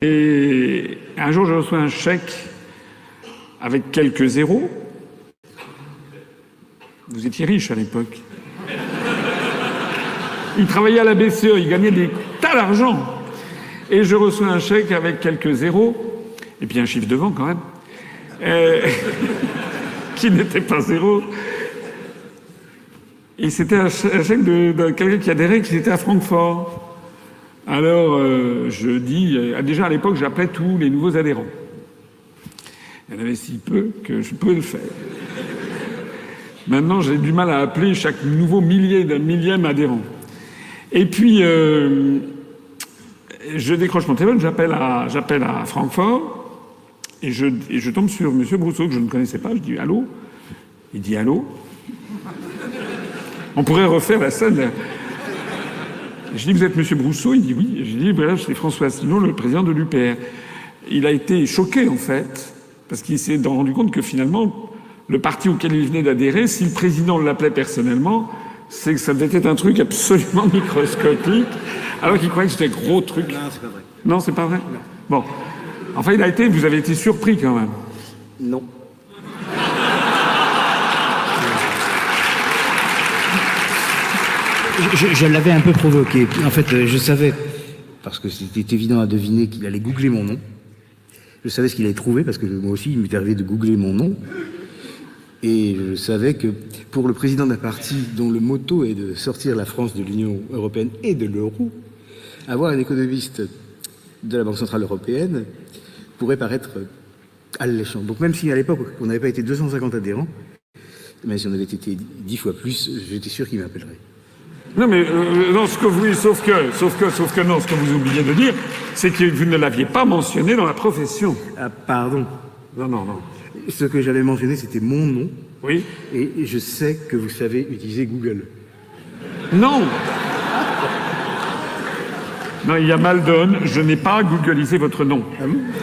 Et un jour, je reçois un chèque avec quelques zéros. Vous étiez riche à l'époque. Il travaillait à la BCE, il gagnait des tas d'argent. Et je reçois un chèque avec quelques zéros, et puis un chiffre devant quand même, qui n'était pas zéro. Et c'était un chèque de quelqu'un qui adhérait, qui était à Francfort. Alors, je dis... déjà, à l'époque, j'appelais tous les nouveaux adhérents. Il y en avait si peu que je pouvais le faire. Maintenant, j'ai du mal à appeler chaque nouveau millième adhérent. Et puis, je décroche mon téléphone, j'appelle à Francfort, et je tombe sur M. Brousseau, que je ne connaissais pas. Je dis « Allô ?» Il dit « Allô ?» On pourrait refaire la scène. Je dis « Vous êtes M. Brousseau ?» Il dit « Oui ». Je dis « Voilà, c'est François Asselineau, le président de l'UPR. » Il a été choqué, en fait, parce qu'il s'est rendu compte que finalement, le parti auquel il venait d'adhérer, si le président l'appelait personnellement, c'est que ça devait être un truc absolument microscopique, alors qu'il croyait que c'était un gros truc. Non, c'est pas vrai. Non, c'est pas vrai? Non. Bon. Enfin, vous avez été surpris quand même. Non. Je l'avais un peu provoqué. En fait, je savais, parce que c'était évident à deviner qu'il allait googler mon nom. Je savais ce qu'il allait trouver, parce que moi aussi, il m'est arrivé de googler mon nom. Et je savais que pour le président d'un parti dont le motto est de sortir la France de l'Union européenne et de l'euro, avoir un économiste de la Banque centrale européenne pourrait paraître alléchant. Donc même si à l'époque, on n'avait pas été 250 adhérents, mais si on avait été 10 fois plus, j'étais sûr qu'il m'appellerait. Non, mais non, sauf que non, ce que vous oubliez de dire, c'est que vous ne l'aviez pas mentionné dans la profession. Ah, pardon. Non. Ce que j'avais mentionné, c'était mon nom. Oui. Et je sais que vous savez utiliser Google. Non. Non, il y a mal donne. Je n'ai pas googlisé votre nom. Ah bon ?